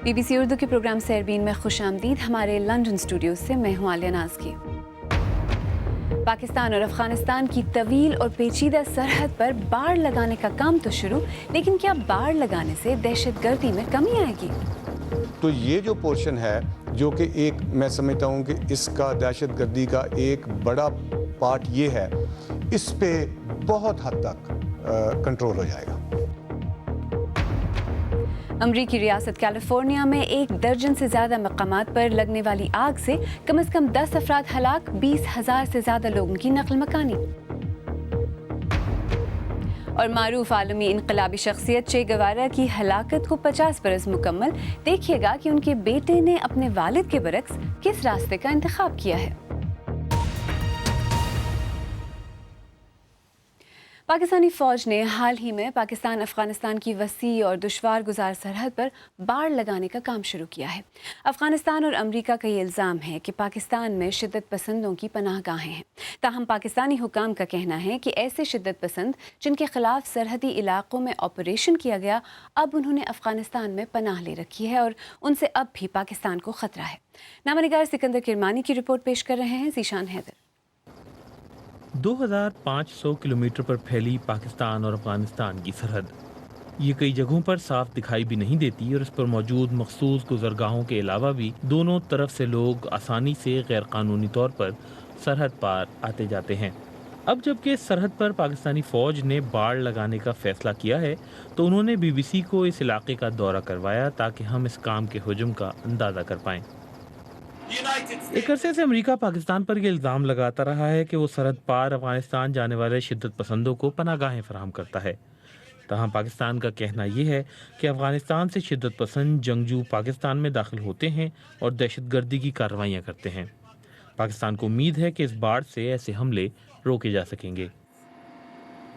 BBC Urdu کے programme سیربین میں خوش آمدید. ہمارے لندن اسٹوڈیو سے میں ہوں عالیہ نازکی. پاکستان اور افغانستان کی طویل اور پیچیدہ سرحد پر باڑ لگانے کا کام تو شروع، لیکن کیا باڑ لگانے سے دہشت گردی میں کمی آئے گی؟ تو یہ جو پورشن ہے جو کہ ایک میں سمجھتا ہوں کہ اس کا دہشت گردی کا ایک بڑا پارٹ یہ ہے، اس پہ بہت حد تک کنٹرول ہو جائے گا. امریکی ریاست کیلیفورنیا میں 1 درجن سے زیادہ مقامات پر لگنے والی آگ سے کم از کم 10 افراد ہلاک، 20,000 سے زیادہ لوگوں کی نقل مکانی. اور معروف عالمی انقلابی شخصیت چے گوارا کی ہلاکت کو 50 برس مکمل. دیکھیے گا کہ ان کے بیٹے نے اپنے والد کے برعکس کس راستے کا انتخاب کیا ہے. پاکستانی فوج نے حال ہی میں پاکستان افغانستان کی وسیع اور دشوار گزار سرحد پر باڑ لگانے کا کام شروع کیا ہے. افغانستان اور امریکہ کا یہ الزام ہے کہ پاکستان میں شدت پسندوں کی پناہ گاہیں ہیں. تاہم پاکستانی حکام کا کہنا ہے کہ ایسے شدت پسند جن کے خلاف سرحدی علاقوں میں آپریشن کیا گیا، اب انہوں نے افغانستان میں پناہ لے رکھی ہے اور ان سے اب بھی پاکستان کو خطرہ ہے. نامہ نگار سکندر کرمانی کی رپورٹ پیش کر رہے ہیں ذیشان حیدر. 2500 کلومیٹر پر پھیلی پاکستان اور افغانستان کی سرحد یہ کئی جگہوں پر صاف دکھائی بھی نہیں دیتی، اور اس پر موجود مخصوص گزرگاہوں کے علاوہ بھی دونوں طرف سے لوگ آسانی سے غیر قانونی طور پر سرحد پار آتے جاتے ہیں. اب جب کہ اس سرحد پر پاکستانی فوج نے باڑ لگانے کا فیصلہ کیا ہے تو انہوں نے BBC کو اس علاقے کا دورہ کروایا تاکہ ہم اس کام کے حجم کا اندازہ کر پائیں. ایک عرصے سے امریکہ پاکستان پر یہ الزام لگاتا رہا ہے کہ وہ سرحد پار افغانستان جانے والے شدت پسندوں کو پناہ گاہیں فراہم کرتا ہے. تاہم پاکستان کا کہنا یہ ہے کہ افغانستان سے شدت پسند جنگجو پاکستان میں داخل ہوتے ہیں اور دہشت گردی کی کارروائیاں کرتے ہیں. پاکستان کو امید ہے کہ اس باڑ سے ایسے حملے روکے جا سکیں گے.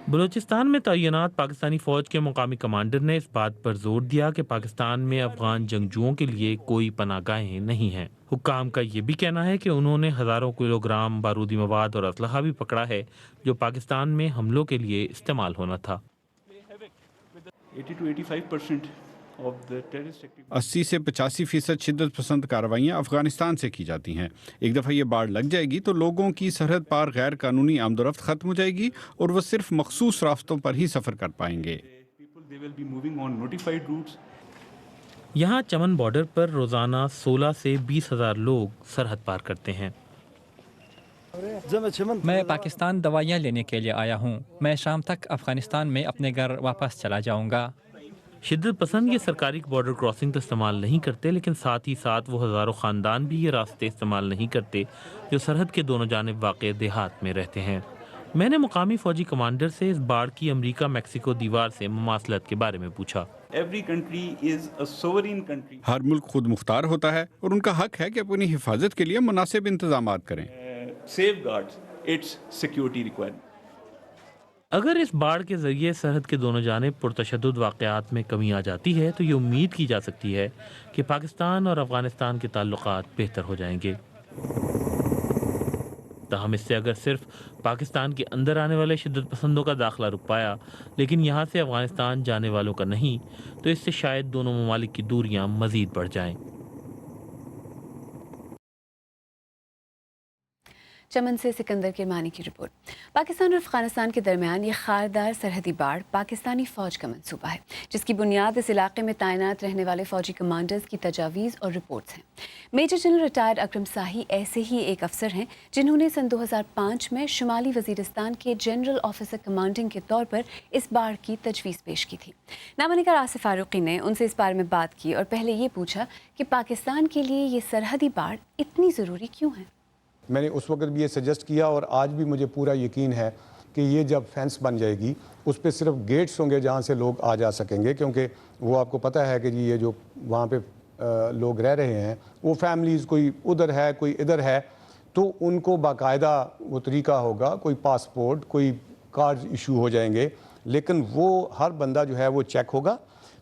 بلوچستان میں تعینات پاکستانی فوج کے مقامی کمانڈر نے اس بات پر زور دیا کہ پاکستان میں افغان جنگجوؤں کے لیے کوئی پناہ گاہیں نہیں ہیں. حکام کا یہ بھی کہنا ہے کہ انہوں نے ہزاروں کلو گرام بارودی مواد اور اسلحہ بھی پکڑا ہے جو پاکستان میں حملوں کے لیے استعمال ہونا تھا. 80 سے 85% شدت پسند کارروائیاں افغانستان سے کی جاتی ہیں. ایک دفعہ یہ باڑ لگ جائے گی تو لوگوں کی سرحد پار غیر قانونی آمد و رفت ختم ہو جائے گی اور وہ صرف مخصوص راستوں پر ہی سفر کر پائیں گے. یہاں چمن بارڈر پر روزانہ 16 سے 20,000 لوگ سرحد پار کرتے ہیں. میں پاکستان دوائیاں لینے کے لیے آیا ہوں. میں شام تک افغانستان میں اپنے گھر واپس چلا جاؤں گا. شدت پسند یہ سرکاری بارڈر کراسنگ تو استعمال نہیں کرتے، لیکن ساتھ ہی ساتھ وہ ہزاروں خاندان بھی یہ راستے استعمال نہیں کرتے جو سرحد کے دونوں جانب واقع دیہات میں رہتے ہیں. میں نے مقامی فوجی کمانڈر سے اس باڑ کی امریکہ میکسیکو دیوار سے مماثلت کے بارے میں پوچھا. ہر ملک خود مختار ہوتا ہے اور ان کا حق ہے کہ اپنی حفاظت کے لیے مناسب انتظامات کریں. اگر اس باڑ کے ذریعے سرحد کے دونوں جانب پرتشدد واقعات میں کمی آ جاتی ہے تو یہ امید کی جا سکتی ہے کہ پاکستان اور افغانستان کے تعلقات بہتر ہو جائیں گے. تاہم اس سے اگر صرف پاکستان کے اندر آنے والے شدت پسندوں کا داخلہ رک پایا لیکن یہاں سے افغانستان جانے والوں کا نہیں، تو اس سے شاید دونوں ممالک کی دوریاں مزید بڑھ جائیں. چمن سے سکندر کرمانی کی رپورٹ. پاکستان اور افغانستان کے درمیان یہ خاردار سرحدی باڑ پاکستانی فوج کا منصوبہ ہے، جس کی بنیاد اس علاقے میں تعینات رہنے والے فوجی کمانڈرز کی تجاویز اور رپورٹس ہیں. میجر جنرل ریٹائرڈ اکرم ساہی ایسے ہی ایک افسر ہیں جنہوں نے سن 2005 میں شمالی وزیرستان کے جنرل آفیسر کمانڈنگ کے طور پر اس باڑ کی تجویز پیش کی تھی. نامہ نگار آصف فاروقی نے ان سے اس بارے میں بات کی اور پہلے یہ پوچھا کہ پاکستان کے لیے یہ سرحدی باڑ اتنی ضروری کیوں ہے. میں نے اس وقت بھی یہ سجیسٹ کیا اور آج بھی مجھے پورا یقین ہے کہ یہ جب فینس بن جائے گی اس پہ صرف گیٹس ہوں گے جہاں سے لوگ آ جا سکیں گے، کیونکہ وہ آپ کو پتہ ہے کہ جی یہ جو وہاں پہ لوگ رہ رہے ہیں وہ فیملیز کوئی ادھر ہے کوئی ادھر ہے، تو ان کو باقاعدہ وہ طریقہ ہوگا، کوئی پاسپورٹ کوئی کارڈ ایشو ہو جائیں گے، لیکن وہ ہر بندہ جو ہے وہ چیک ہوگا.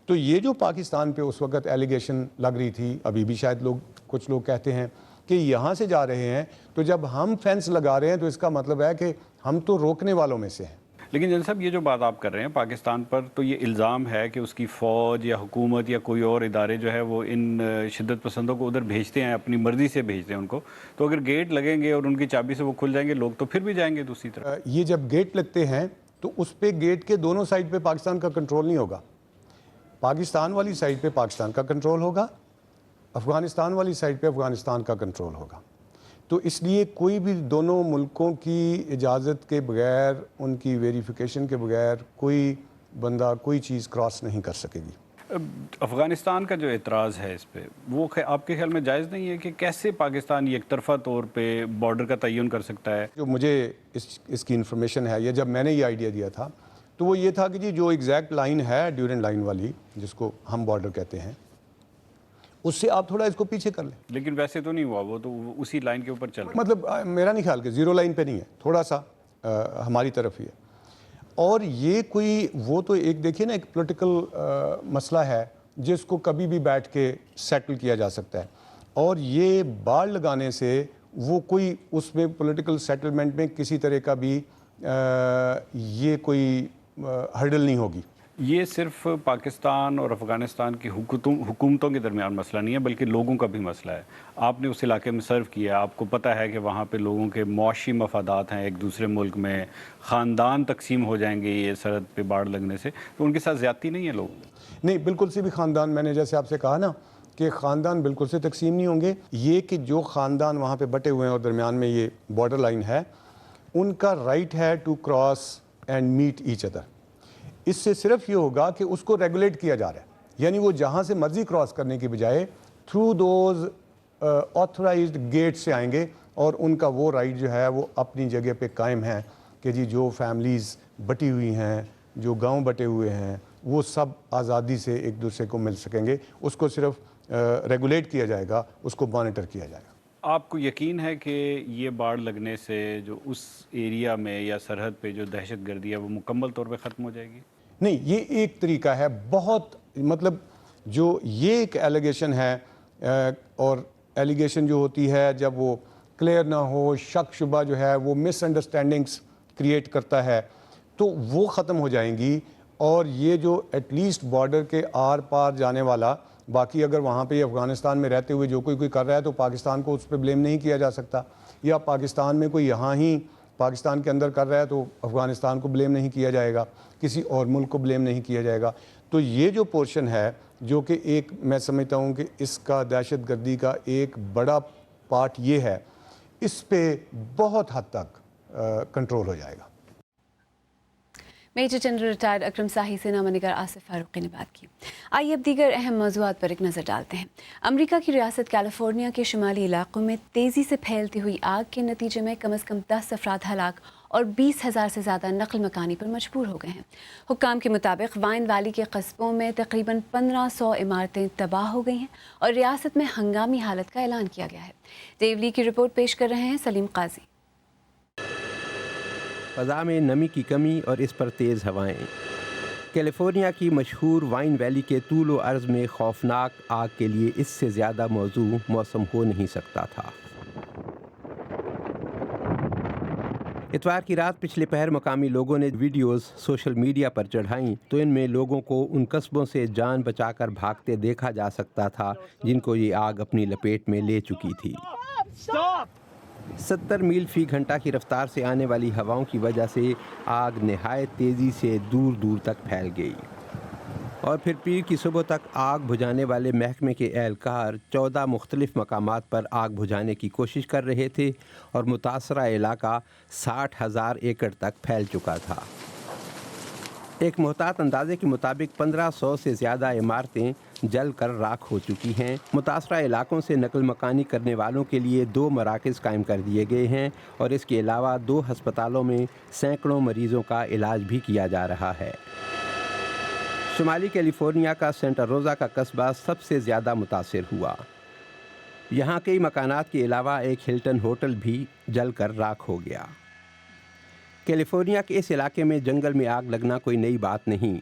تو یہ جو پاکستان پہ اس وقت ایلیگیشن لگ رہی تھی، ابھی بھی شاید کچھ لوگ کہتے ہیں کہ یہاں سے جا رہے ہیں، تو جب ہم فینس لگا رہے ہیں تو اس کا مطلب ہے کہ ہم تو روکنے والوں میں سے ہیں. لیکن جن صاحب یہ جو بات آپ کر رہے ہیں پاکستان پر، تو یہ الزام ہے کہ اس کی فوج یا حکومت یا کوئی اور ادارے جو ہے وہ ان شدت پسندوں کو ادھر بھیجتے ہیں، اپنی مرضی سے بھیجتے ہیں ان کو، تو اگر گیٹ لگیں گے اور ان کی چابی سے وہ کھل جائیں گے، لوگ تو پھر بھی جائیں گے دوسری طرف. یہ جب گیٹ لگتے ہیں تو اس پہ گیٹ کے دونوں سائڈ پہ پاکستان کا کنٹرول نہیں ہوگا. پاکستان والی سائڈ پہ پاکستان کا کنٹرول ہوگا، افغانستان والی سائڈ پہ افغانستان کا کنٹرول ہوگا. تو اس لیے کوئی بھی دونوں ملکوں کی اجازت کے بغیر، ان کی ویریفیکیشن کے بغیر کوئی بندہ کوئی چیز کراس نہیں کر سکے گی. افغانستان کا جو اعتراض ہے اس پہ، وہ آپ کے خیال میں جائز نہیں ہے کہ کیسے پاکستان یک طرفہ طور پہ بارڈر کا تعین کر سکتا ہے؟ جو مجھے اس کی انفارمیشن ہے، یا جب میں نے یہ آئیڈیا دیا تھا تو وہ یہ تھا کہ جی جو ایگزیکٹ لائن ہے ڈیورنٹ لائن والی، جس کو ہم بارڈر کہتے ہیں، اس سے آپ تھوڑا اس کو پیچھے کر لیں. لیکن ویسے تو نہیں ہوا، وہ تو اسی لائن کے اوپر چل رہا ہے. مطلب میرا نہیں خیال کہ زیرو لائن پہ نہیں ہے، تھوڑا سا ہماری طرف ہی ہے. اور یہ کوئی وہ تو ایک دیکھیے نا ایک پولیٹیکل مسئلہ ہے جس کو کبھی بھی بیٹھ کے سیٹل کیا جا سکتا ہے، اور یہ باڑ لگانے سے وہ کوئی اس میں پولیٹیکل سیٹلمنٹ میں کسی طرح کا بھی یہ کوئی ہرڈل نہیں ہوگی. یہ صرف پاکستان اور افغانستان کی حکومتوں کے درمیان مسئلہ نہیں ہے، بلکہ لوگوں کا بھی مسئلہ ہے. آپ نے اس علاقے میں سرو کیا ہے، آپ کو پتہ ہے کہ وہاں پہ لوگوں کے معاشی مفادات ہیں ایک دوسرے ملک میں، خاندان تقسیم ہو جائیں گے یہ سرحد پہ باڑ لگنے سے، تو ان کے ساتھ زیادتی نہیں ہے لوگ؟ نہیں، بالکل سے بھی خاندان، میں نے جیسے آپ سے کہا نا کہ خاندان بالکل سے تقسیم نہیں ہوں گے. یہ کہ جو خاندان وہاں پہ بٹے ہوئے ہیں اور درمیان میں یہ بارڈر لائن ہے، ان کا رائٹ ہے to cross and meet each other. اس سے صرف یہ ہوگا کہ اس کو ریگولیٹ کیا جا رہا ہے، یعنی وہ جہاں سے مرضی کراس کرنے کی بجائے تھرو دوز آتھورائزڈ گیٹ سے آئیں گے، اور ان کا وہ رائٹ جو ہے وہ اپنی جگہ پہ قائم ہے کہ جی جو فیملیز بٹی ہوئی ہیں، جو گاؤں بٹے ہوئے ہیں، وہ سب آزادی سے ایک دوسرے کو مل سکیں گے. اس کو صرف ریگولیٹ کیا جائے گا، اس کو مانیٹر کیا جائے گا. آپ کو یقین ہے کہ یہ باڑ لگنے سے جو اس ایریا میں یا سرحد پہ جو دہشت گردی ہے وہ مکمل طور پہ ختم ہو جائے گی؟ نہیں، یہ ایک طریقہ ہے بہت، مطلب جو یہ ایک ایلیگیشن ہے، اور ایلیگیشن جو ہوتی ہے جب وہ کلیئر نہ ہو، شک شبہ جو ہے وہ مس انڈرسٹینڈنگس کریٹ کرتا ہے، تو وہ ختم ہو جائیں گی. اور یہ جو ایٹ لیسٹ بارڈر کے آر پار جانے والا، باقی اگر وہاں پہ افغانستان میں رہتے ہوئے جو کوئی کر رہا ہے تو پاکستان کو اس پہ بلیم نہیں کیا جا سکتا، یا پاکستان میں کوئی یہاں ہی پاکستان کے اندر کر رہا ہے تو افغانستان کو بلیم نہیں کیا جائے گا، کسی اور ملک کو بلیم نہیں کیا جائے گا. تو یہ جو پورشن ہے جو کہ ایک میں سمجھتا ہوں کہ اس کا دہشت گردی کا ایک بڑا پارٹ یہ ہے، اس پہ بہت حد تک کنٹرول ہو جائے گا. میجر جنرل ریٹائرڈ اکرم ساہی سے نامہ نگار آصف فاروقی نے بات کی. آئیے اب دیگر اہم موضوعات پر ایک نظر ڈالتے ہیں. امریکہ کی ریاست کیلیفورنیا کے شمالی علاقوں میں تیزی سے پھیلتی ہوئی آگ کے نتیجے میں کم از کم 10 افراد ہلاک اور 20,000 سے زیادہ نقل مکانی پر مجبور ہو گئے ہیں. حکام کے مطابق وائن ویلی کے قصبوں میں تقریباً 1500 عمارتیں تباہ ہو گئی ہیں اور ریاست میں ہنگامی حالت کا اعلان کیا گیا ہے. ڈیو لی کی رپورٹ پیش کر رہے ہیں سلیم قاضی. فضا میں نمی کی کمی اور اس پر تیز ہوائیں. کیلیفورنیا کی مشہور وائن ویلی کے طول و عرض میں خوفناک آگ کے لیے اس سے زیادہ موزوں موسم ہو نہیں سکتا تھا. اتوار کی رات پچھلے پہر مقامی لوگوں نے ویڈیوز سوشل میڈیا پر چڑھائیں تو ان میں لوگوں کو ان قصبوں سے جان بچا کر بھاگتے دیکھا جا سکتا تھا جن کو یہ آگ اپنی لپیٹ میں لے چکی تھی. 70 میل فی گھنٹہ کی رفتار سے آنے والی ہواؤں کی وجہ سے آگ نہایت تیزی سے دور دور تک پھیل گئی، اور پھر پیر کی صبح تک آگ بجھانے والے محکمے کے اہلکار 14 مختلف مقامات پر آگ بجھانے کی کوشش کر رہے تھے اور متاثرہ علاقہ 60,000 ایکڑ تک پھیل چکا تھا. ایک محتاط اندازے کے مطابق 1500 سے زیادہ عمارتیں جل کر راکھ ہو چکی ہیں. متاثرہ علاقوں سے نقل مکانی کرنے والوں کے لیے 2 مراکز قائم کر دیے گئے ہیں اور اس کے علاوہ 2 ہسپتالوں میں سینکڑوں مریضوں کا علاج بھی کیا جا رہا ہے. شمالی کیلیفورنیا کا سینٹا روزا کا قصبہ سب سے زیادہ متاثر ہوا. یہاں کئی مکانات کے علاوہ ایک ہلٹن ہوٹل بھی جل کر راکھ ہو گیا. کیلیفورنیا کے اس علاقے میں جنگل میں آگ لگنا کوئی نئی بات نہیں،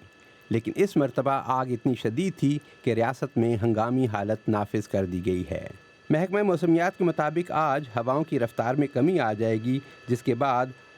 لیکن اس مرتبہ آگ اتنی شدید تھی کہ ریاست میں ہنگامی حالت نافذ کر دی گئی ہے. محکمہ موسمیات کے مطابق آج ہواؤں کی رفتار میں کمی آ جائے گی، جس کے بعد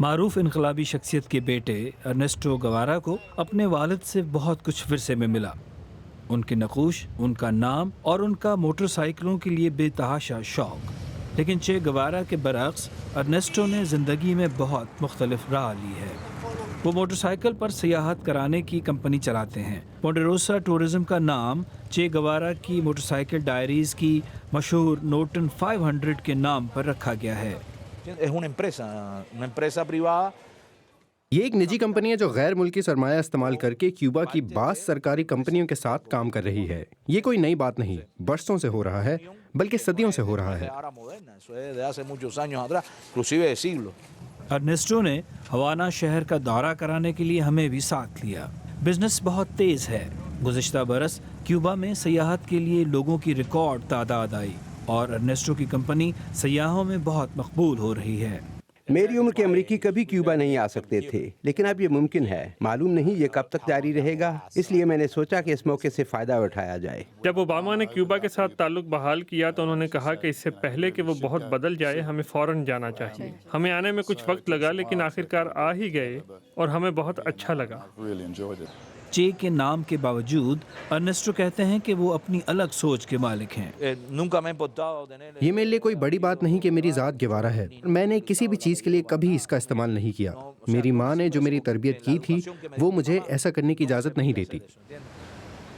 معروف انقلابی شخصیت کے بیٹے ارنیسٹو گوارا کو اپنے والد سے بہت کچھ ورثے میں ملا. ان کے نقوش، ان کا نام اور ان کا موٹر سائیکلوں کے لیے بے تحاشا شوق. لیکن چے گوارا کے برعکس ارنیسٹو نے زندگی میں بہت مختلف راہ لی ہے. وہ موٹر سائیکل پر سیاحت کرانے کی کمپنی چلاتے ہیں. پونڈیروسا ٹورزم کا نام چے گوارا کی موٹر سائیکل ڈائریز کی مشہور نوٹن 500 کے نام پر رکھا گیا ہے. یہ ایک نجی کمپنی ہے جو غیر ملکی سرمایہ استعمال کر کے کیوبا کی بعض سرکاری کمپنیوں کے ساتھ کام کر رہی ہے. یہ کوئی نئی بات نہیں، برسوں سے ہو رہا ہے، بلکہ صدیوں سے ہو رہا ہے. ارنیسٹو نے ہوانا شہر کا دورہ کرانے کے لیے ہمیں بھی ساتھ لیا. بزنس بہت تیز ہے. گزشتہ برس کیوبا میں سیاحت کے لیے لوگوں کی ریکارڈ تعداد آئی اور ارنیسٹو کی کمپنی سیاحوں میں بہت مقبول ہو رہی ہے. میری عمر کے امریکی کبھی کیوبا نہیں آ سکتے تھے، لیکن اب یہ ممکن ہے. معلوم نہیں یہ کب تک جاری رہے گا، اس لیے میں نے سوچا کہ اس موقع سے فائدہ اٹھایا جائے. جب اوباما نے کیوبا کے ساتھ تعلق بحال کیا تو انہوں نے کہا کہ اس سے پہلے کہ وہ بہت بدل جائے ہمیں فوراً جانا چاہیے. ہمیں آنے میں کچھ وقت لگا لیکن آخرکار آ ہی گئے اور ہمیں بہت اچھا لگا. چے کے نام کے باوجود ارنیسٹو کہتے ہیں کہ وہ اپنی الگ سوچ کے مالک ہیں. یہ میرے لیے کوئی بڑی بات نہیں کہ میری ذات گوارا ہے. میں نے کسی بھی چیز کے لیے کبھی اس کا استعمال نہیں کیا. میری ماں نے جو میری تربیت کی تھی وہ مجھے ایسا کرنے کی اجازت نہیں دیتی.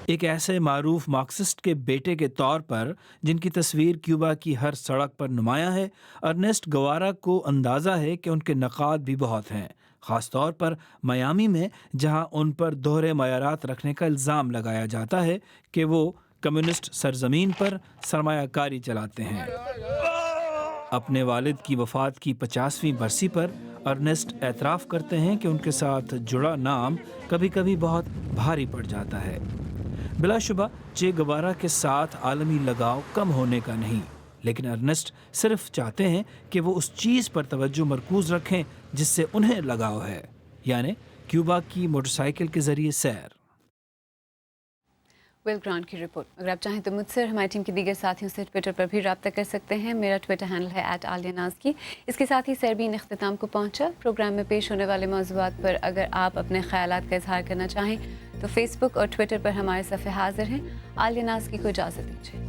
ایک ایسے معروف مارکسسٹ کے بیٹے کے طور پر جن کی تصویر کیوبا کی ہر سڑک پر نمایاں ہے، ارنیسٹ گوارا کو اندازہ ہے کہ ان کے نقاد بھی بہت ہیں، خاص طور پر میامی میں، جہاں ان پر دوہرے معیارات رکھنے کا الزام لگایا جاتا ہے کہ وہ کمیونسٹ سرزمین پر سرمایہ کاری چلاتے ہیں. اپنے والد کی وفات کی 50ویں برسی پر ارنیسٹ اعتراف کرتے ہیں کہ ان کے ساتھ جڑا نام کبھی کبھی بہت بھاری پڑ جاتا ہے. بلا شبہ چے گوارا کے ساتھ عالمی لگاؤ کم ہونے کا نہیں، لیکن ارنیسٹ صرف چاہتے ہیں کہ وہ اس چیز پر توجہ مرکوز رکھیں جس سے انہیں لگاؤ ہے، یعنی کیوبا کی موٹر سائیکل کے ذریعے سیر. ویل گرانٹ کی رپورٹ. اگر آپ چاہیں تو مجھ سے اور ہماری ٹیم کے دیگر ساتھیوں سے ٹویٹر پر بھی رابطہ کر سکتے ہیں. میرا ٹویٹر ہینڈل ہے @عالیہ. اس کے ساتھ ہی سربین اختتام کو پہنچا. پروگرام میں پیش ہونے والے موضوعات پر اگر آپ اپنے خیالات کا اظہار کرنا چاہیں تو فیس بک اور ٹویٹر پر ہمارے صفحے حاضر ہیں. عالیہ ناز کی کو اجازت دیجیے.